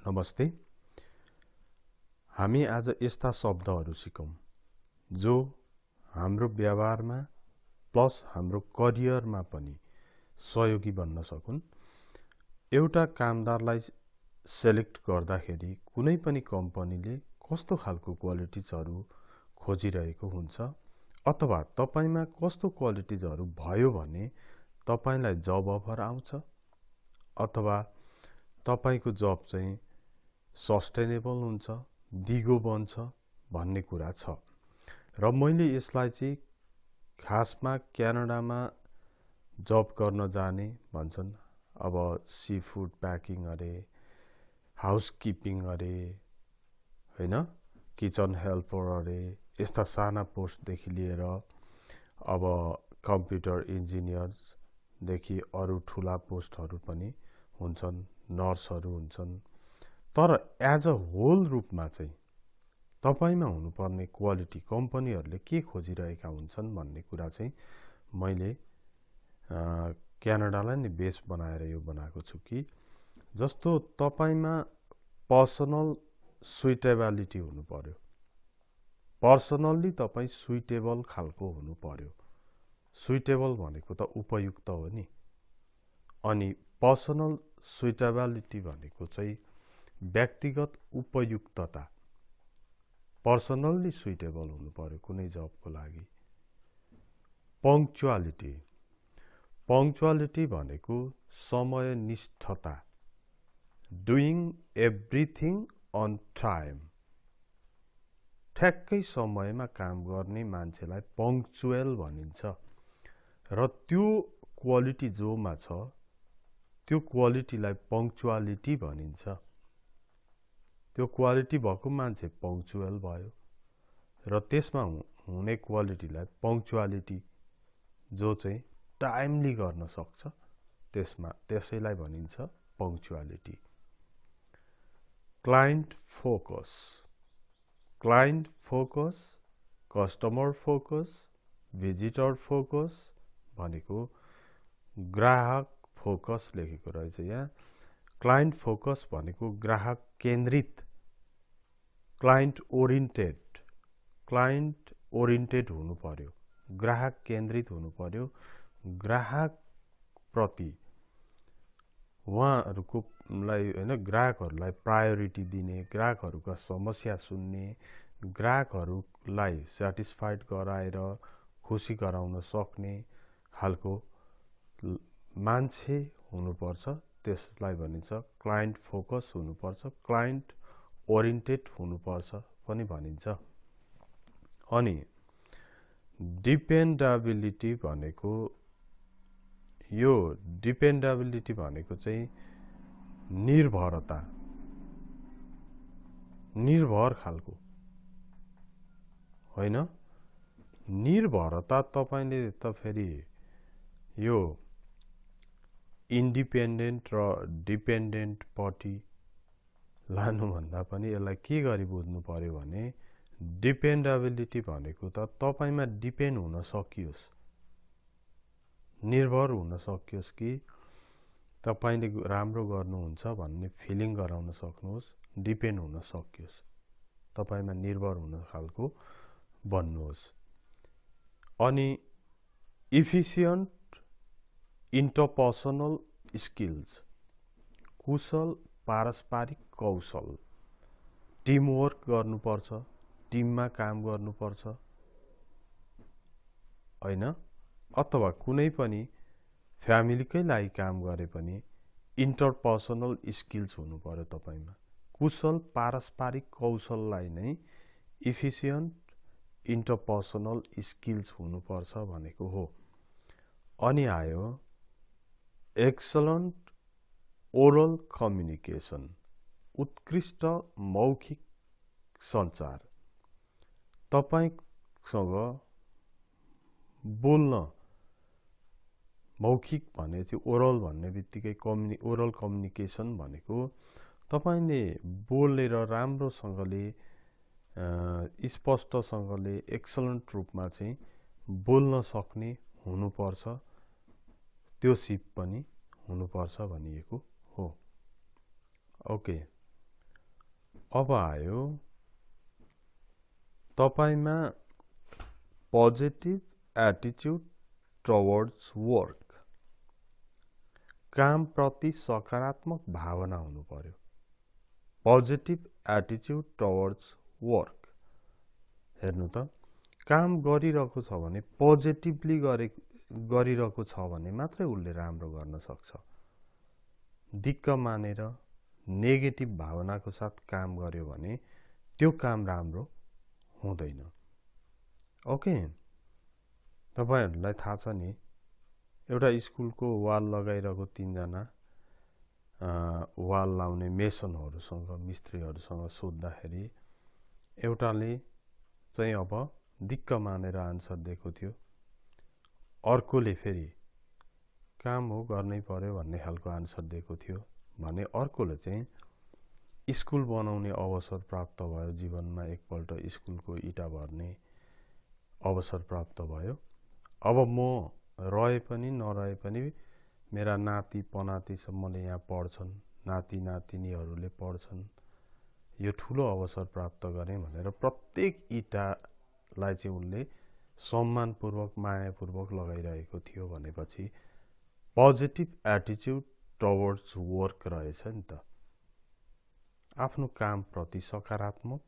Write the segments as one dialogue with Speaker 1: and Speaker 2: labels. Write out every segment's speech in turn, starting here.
Speaker 1: नमस्ते। हामी आज यस्ता शब्दहरू सिकौं जो हाम्रो व्यवहारमा प्लस हाम्रो करियरमा पनि सहयोगी बन्न सकुन्। एउटा कामदारलाई सेलेक्ट गर्दाखेरि कुनै पनि कम्पनीले कस्तो खालको क्वालिटिजहरू खोजिरहेको हुन्छ अथवा तपाईमा कस्तो क्वालिटिजहरू भयो भने तपाईलाई जब अफर आउँछ अथवा तपाईको जब चाहिँ सस्टेनेबल हुन्छ, दिगो बन्छ भन्ने कुरा छ। र मैले यसलाई चाहिँ खासमा क्यानाडामा जब गर्न जाने भन्छन्। अब सी फूड प्याकिङ अरे, हाउसकिपिङ अरे, हैन, किचन हेल्पर अरे, यस्ता साना पोस्टदेखि लिएर अब कम्प्युटर इन्जिनियरदेखि अरू ठुला पोस्टहरू पनि हुन्छन्, नर्सहरू हुन्छन्। तर एज अ होल रूपमा चाहिँ तपाईमा हुनुपर्ने क्वालिटी कम्पनीहरूले के खोजिरहेका हुन्छन् भन्ने कुरा चाहिँ मैले क्यानाडालाई नै बेस बनाएर यो बनाएको छु कि जस्तो तपाईमा पर्सनल सुइटेबिलिटी हुनु पर्यो। पर्सनल्ली तपाई सुइटेबल खालको हुनु पर्यो। सुइटेबल भनेको त उपयुक्त हो नि। अनि पर्सनल सुइटेबिलिटी भनेको चाहिँ व्यक्तिगत उपयुक्तता। पर्सनल्ली सुइटेबल हुनु पर्यो कुनै जबको लागि। पंक्चुअलिटी। पंक्चुअलिटी भनेको समयनिष्ठता। Doing everything on time. ठ्याक्कै समयमा काम गर्ने मान्छेलाई पंक्चुअल भनिन्छ। र त्यो क्वालिटी जोमा छ त्यो क्वालिटीलाई पंक्चुअलिटी भनिन्छ। त्यो क्वालिटी भएको मान्छे पंक्चुअल भयो र त्यसमा हुने क्वालिटीलाई पंक्चुअलिटी जो चाहिँ टाइमली गर्न सक्छ त्यसैलाई भनिन्छ punctuality. Client focus. Client focus, customer focus, visitor focus भनेको ग्राहक फोकस लेखेको रहेछ यहाँ। क्लाइन्ट फोकस भनेको ग्राहक केन्द्रित, क्लाइन्ट ओरिएन्टेड। क्लाइन्ट ओरिएन्टेड हुनु पर्यो, ग्राहक केन्द्रित हुनु पर्यो। ग्राहक प्रति उहाँहरुकोलाई हैन ग्राहकहरुलाई प्रायोरिटी दिने, ग्राहकहरुका समस्या सुन्ने, ग्राहकहरुलाई स्याटिस्फाइड गराएर खुशी गराउन सक्ने खालको मान्छे हुनुपर्छ। त्यसलाई भनिन्छ क्लाइन्ट फोकस हुनुपर्छ, क्लाइन्ट ओरिएन्टेड हुनुपर्छ पनि भनिन्छ। अनि डिपेन्डेबिलिटी भनेको यो डिपेन्डेबिलिटी भनेको चाहिँ निर्भरता, निर्भर खालको होइन। निर्भरता तपाईले त फेरि यो इन्डिपेन्डेन्ट र डिपेन्डेन्ट पट्टि लानुभन्दा पनि यसलाई के गरी बुझ्नु पर्यो भने डिपेन्डेबिलिटी भनेको त तपाईमा डिपेन्ड हुन सकियोस्, निर्भर हुन सकियोस् कि तपाईले राम्रो गर्नुहुन्छ भन्ने फिलिङ गराउन सक्नुहोस्, डिपेन्ड हुन सकियोस्, तपाईमा निर्भर हुन खालको बन्नुहोस्। अनि इफिसिएन्ट इन्टरपर्सनल स्किल्स, कुशल पारस्परिक कौशल। टिमवर्क गर्नुपर्छ, टिममा काम गर्नुपर्छ हैन। अथवा कुनै पनि फ्यामिलीकै लागि काम गरे पनि इन्टरपर्सनल स्किल्स हुनु पर्यो तपाईमा। कुशल पारस्परिक कौशललाई नै इफिसिएन्ट इन्टरपर्सनल स्किल्स हुनुपर्छ भनेको हो। अनि आयो एक्सलेन्ट ओरल कम्युनिकेसन, उत्कृष्ट मौखिक सञ्चार। तपाईसँग बोल्न मौखिक भने चाहिँ ओरल भन्ने बित्तिकै ओरल कम्युनिकेसन भनेको तपाईले बोलेर राम्रोसँगले स्पष्टसँगले एक्सलेन्ट रूपमा चाहिँ बोल्न सक्ने हुनुपर्छ। त्यो सिप पनि हुनुपर्छ भनिएको हो। ओके, अब आयो तपाईमा पोजिटिभ एटिट्युड टुवर्ड्स वर्क, काम प्रति सकारात्मक भावना हुनु पर्यो। पोजिटिभ एटिट्युड टुवर्ड्स वर्क, हेर्नु त काम गरिरहेको छ भने पोजिटिभली गरिरहेको छ भने मात्रै उसले राम्रो गर्न सक्छ। दिक्क मानेर नेगेटिभ भावनाको साथ काम गर्यो भने त्यो काम राम्रो हुँदैन। ओके, तपाईहरुलाई थाहा छ नि, एउटा स्कुलको वाल लगाइरहेको 3 जना वाल लाउने मेसनहरुसँग मिस्त्रीहरुसँग सोध्दाखेरि एउटाले चाहिँ अब दिक्क मानेर आन्सर दिएको थियो, अर्कोले फेरि काम हो गर्नै पर्यो भन्ने खालको आन्सर दिएको थियो भने अर्कोले चाहिँ स्कुल बनाउने अवसर प्राप्त भयो, जीवनमा एकपल्ट स्कुलको इटा भर्ने अवसर प्राप्त भयो। अब म रहे पनि नरहे पनि मेरा नाति पनातिसम्मले यहाँ पढ्छन्, नाति नातिनीहरूले पढ्छन्, यो ठूलो अवसर प्राप्त गरे भनेर प्रत्येक इटालाई चाहिँ उनले सम्मानपूर्वक मायापूर्वक लगाइरहेको थियो भनेपछि पोजिटिभ एटिट्युड टुवर्ड्स वर्क रहेछ नि त। आफ्नो काम प्रति सकारात्मक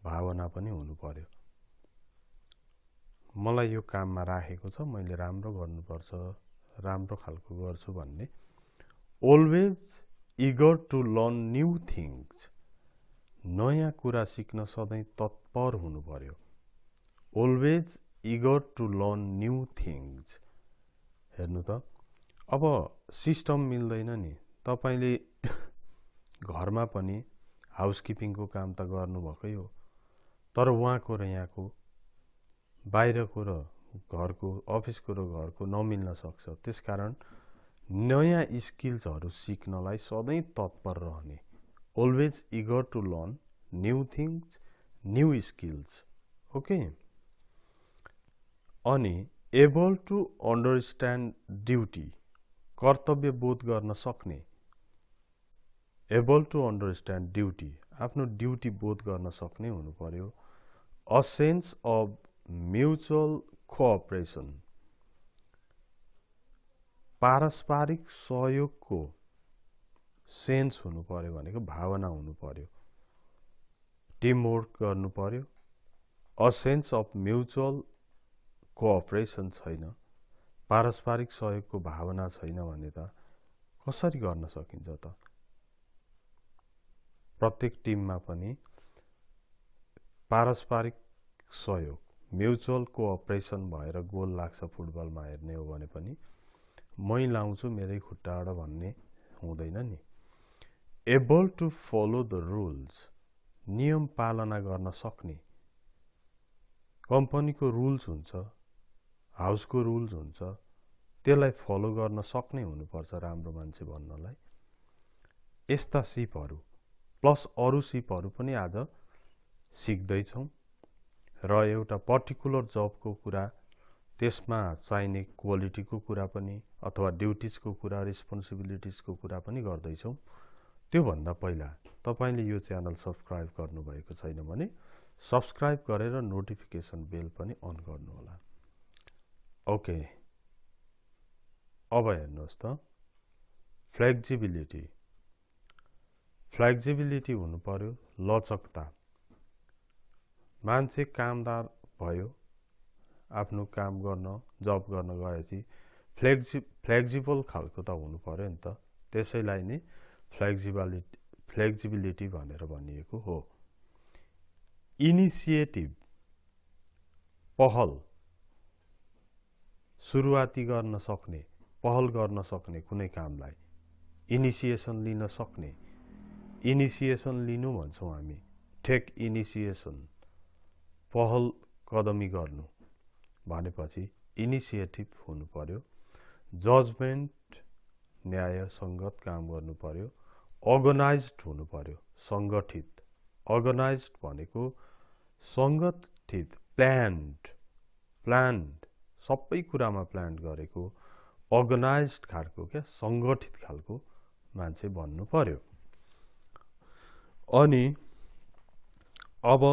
Speaker 1: भावना पनि हुनु पर्यो। मलाई यो काममा राखेको छ, मैले राम्रो गर्नुपर्छ, राम्रो खालको गर्छु भन्ने। Always eager to learn new things, नयाँ कुरा सिक्न सधैँ तत्पर हुनु पर्यो। Always eager to learn new things, हेर्नु त अब सिस्टम मिल्दैन नि। तपाईले घरमा पनि हाउसकिपिङको काम त गर्नुभएकै हो, तर उहाँको र यहाँको, बाहिरको र घरको, अफिसको र घरको नमिल्न सक्छ। त्यसकारण नयाँ स्किल्सहरु सिक्नलाई सधैँ तत्पर रहने। Always eager to learn new things, new skills. Okay, अनि एबल टु अन्डरस्ट्यान्ड ड्युटी, कर्तव्य बोध गर्न सक्ने। एबल टु अन्डरस्ट्यान्ड ड्युटी, आफ्नो ड्युटी बोध गर्न सक्ने हुनु पर्यो। A sense of mutual cooperation, पारस्परिक सहयोगको सेन्स हुनु पर्यो भनेको भावना हुनु पर्यो। टिमवर्क गर्नु पर्यो। A sense of mutual cooperation छैन, पारस्परिक सहयोगको भावना छैन भने त कसरी गर्न सकिन्छ त। प्रत्येक टिममा पनि पारस्परिक सहयोग, म्युचुअल कोअपरेसन भएर गोल लाग्छ। फुटबलमा हेर्ने हो भने पनि मै लाउँछु मेरै खुट्टाबाट भन्ने हुँदैन नि। Able to follow the rules, नियम पालना गर्न सक्ने। कम्पनीको रुल्स हुन्छ, हाउसको रुल्स हुन्छ, त्यसलाई फलो गर्न सक्ने हुनुपर्छ राम्रो मान्छे बन्नलाई। यस्ता सिपहरु प्लस अरु सिपहरु पनि आज सिक्दैछौं र एउटा पर्टिकुलर जबको कुरा, त्यसमा चाहिने क्वालिटीको कुरा पनि अथवा ड्युटिजको कुरा, रेस्पोन्सिबिलिटिजको कुरा पनि गर्दैछौं। त्यो भन्दा पहिला तपाईले यो च्यानल सब्स्क्राइब गर्नुभएको छैन भने सब्स्क्राइब गरेर नोटिफिकेसन बेल पनि अन गर्नु होला। ओके, अब हेर्नुहोस् त, फ्लेक्सिबिलिटी। फ्लेक्सिबिलिटी हुनु पर्यो, लचकता। मान्छे कामदार भयो, आफ्नो काम गर्न, जब गर्न गएपछि फ्लेक्सिबल खालको त हुनु पर्यो नि त। त्यसैलाई नै फ्लेक्सिबिलिटी भनेर भनिएको हो। इनिसिएटिभ, पहल, सुरुवाती गर्न सक्ने, पहल गर्न सक्ने कुनै कामलाई इनिसिएसन लिन सक्ने। इनिसिएसन लिनु भन्छौं हामी, टेक इनिसिएसन, पहल कदमी गर्नु भनेपछि इनिसिएटिभ हुनु पर्यो। जजमेन्ट, न्याय संगत काम गर्नु पर्यो। अर्गनाइज्ड हुनु पर्यो, संगठित। अर्गनाइज्ड भनेको संगठित, प्लान्ड, सबै कुरामा प्लान गरेको, अर्गनाइज्ड खालको क्या, संगठित खालको मान्छे बन्नु पर्यो। अनि अब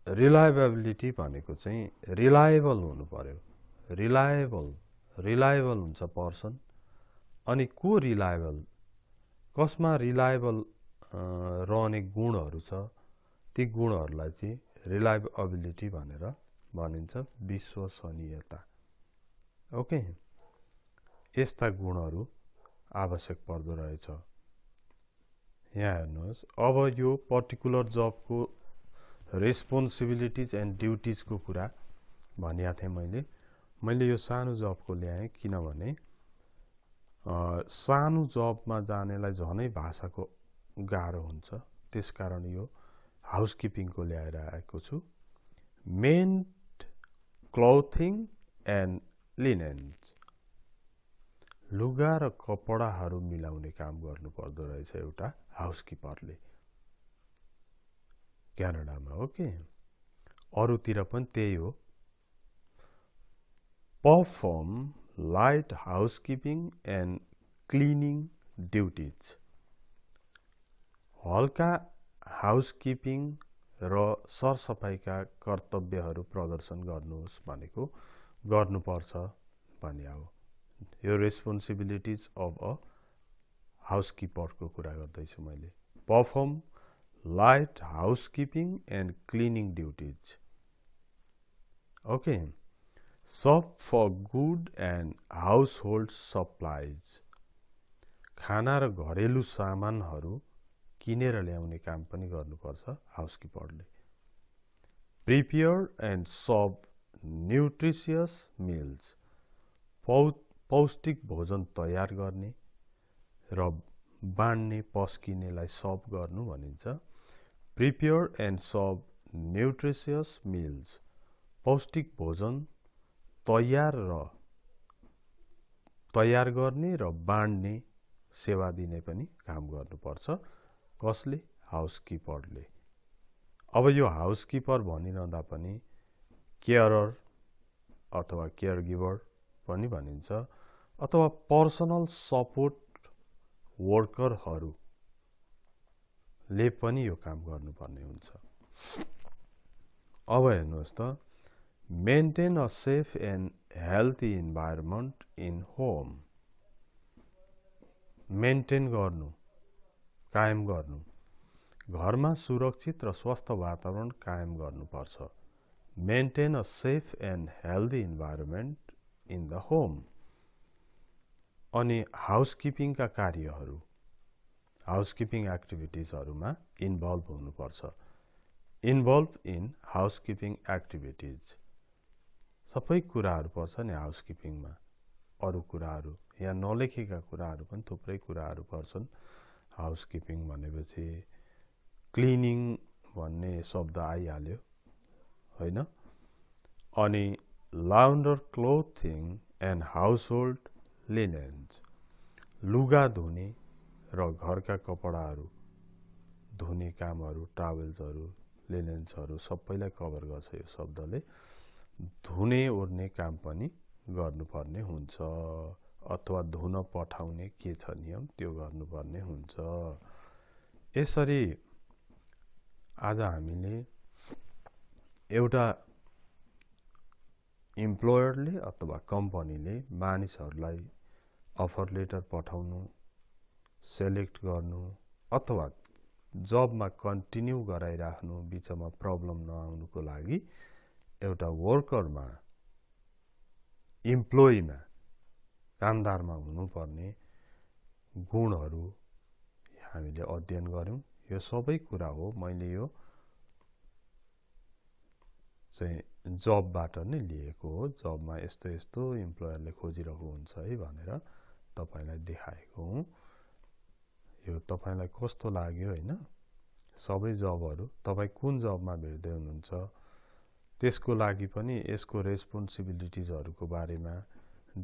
Speaker 1: रिलायबिलिटी भनेको चाहिँ रिलायबल हुनु पर्यो। रिलायबल हुन्छ पर्सन। अनि को रिलायबल, कसमा रिलायबल रहने गुणहरू छ, ती गुणहरूलाई चाहिँ रिलायबिलिटी भनेर भनिन्छ, विश्वसनीयता। ओके, यस्ता गुणहरू आवश्यक पर्दो रहेछ। यहाँ हेर्नुहोस्, अब यो पर्टिकुलर जबको रेस्पोन्सिबिलिटिज एन्ड ड्युटिजको कुरा भनिया थिएँ मैले यो सानो जबको ल्याएँ किनभने सानो जबमा जानेलाई झनै भाषाको गाह्रो हुन्छ, त्यसकारण यो हाउसकिपिङको ल्याएर आएको छु। मेन्ट क्लोथिङ एन्ड लिनेन्स, लुगा र कपडाहरू मिलाउने काम गर्नु पर्दो रहेछ एउटा हाउसकिपरले क्यानाडामा। ओके, अरूतिर पनि त्यही हो। Perform light housekeeping and cleaning duties, हल्का हाउसकिपिङ र सरसफाइका कर्तव्यहरू प्रदर्शन गर्नुहोस् भनेको गर्नुपर्छ भन्ने हो। यो रेस्पोन्सिबिलिटिज अफ अ हाउसकिपरको कुरा गर्दैछु मैले। Perform light housekeeping and cleaning duties. Okay, shop for good and household supplies, खाना र घरेलु सामानहरू किनेर ल्याउने काम पनि गर्नुपर्छ हाउसकिपरले। Prepare and serve nutritious meals, पौष्टिक भोजन तयार गर्ने र बाँड्ने, पस्किनेलाई सर्भ गर्नु भनिन्छ। Prepare and serve nutritious meals, पौष्टिक भोजन तयार गर्ने र बाँड्ने, सेवा दिने पनि काम गर्नुपर्छ। कसले? हाउसकिपरले। अब यो हाउसकिपर भनिरहँदा पनि केयरर अथवा केयर गिभर पनि भनिन्छ, अथवा पर्सनल सपोर्ट वर्करहरूले पनि यो काम गर्नुपर्ने हुन्छ। अब हेर्नुहोस् त, maintain a safe and healthy environment in home, maintain गर्नु, कायम गर्नु, घरमा सुरक्षित र स्वस्थ वातावरण कायम गर्नुपर्छ। Maintain a safe and healthy environment in the home. अनि हाउसकिपिङका कार्यहरू, हाउसकिपिङ एक्टिभिटिजहरूमा इन्भल्भ हुनुपर्छ। इन्भल्भ इन हाउसकिपिङ एक्टिभिटिज, सबै कुराहरू पर्छ नि हाउसकिपिङमा। अरू कुराहरू यहाँ नलेखेका कुराहरू पनि थुप्रै कुराहरू पर्छन् हाउसकिपिङ भनेपछि। क्लिनिङ भन्ने शब्द आइहाल्यो होइन। अनि लाउन्डर क्लोथिङ एन्ड हाउसहोल्ड लिनेन्स, लुगा धुने र घरका कपडाहरू धुने कामहरू, टावेल्सहरू, लिनेन्सहरू सबैलाई कभर गर्छ यो शब्दले। धुने ओर्ने काम पनि गर्नुपर्ने हुन्छ, अथवा धुन पठाउने के छ नियम त्यो गर्नुपर्ने हुन्छ। यसरी आज हामीले एउटा इम्प्लोयरले अथवा कम्पनीले मानिसहरूलाई अफर लेटर पठाउनु, सेलेक्ट गर्नु अथवा जबमा कन्टिन्यू गराइराख्नु, बिचमा प्रब्लम नआउनुको लागि एउटा वर्करमा, इम्प्लोइमा, कामदारमा हुनुपर्ने गुणहरू हामीले अध्ययन गर्यौं। यो सबै कुरा हो मैले यो चाहिँ जबबाट नै लिएको हो। जबमा यस्तो यस्तो इम्प्लोयरले खोजिरहेको हुन्छ है भनेर तपाईलाई देखाएको हुँ। यो तपाईलाई कस्तो लाग्यो हैन? सबै जबहरू तपाई कुन जबमा भिड्दै हुनुहुन्छ त्यसको लागि पनि यसको रेस्पोन्सिबिलिटिजहरुको बारेमा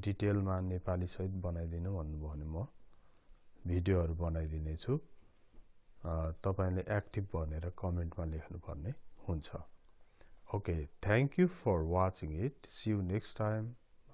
Speaker 1: डिटेलमा नेपाली सहित बनाइदिनु भन्नुभयो भने म भिडियोहरु बनाइदिने छु। तपाईले एक्टिभ भनेर कमेन्टमा लेख्नु पर्ने हुन्छ। Okay, thank you for watching it. See you next time.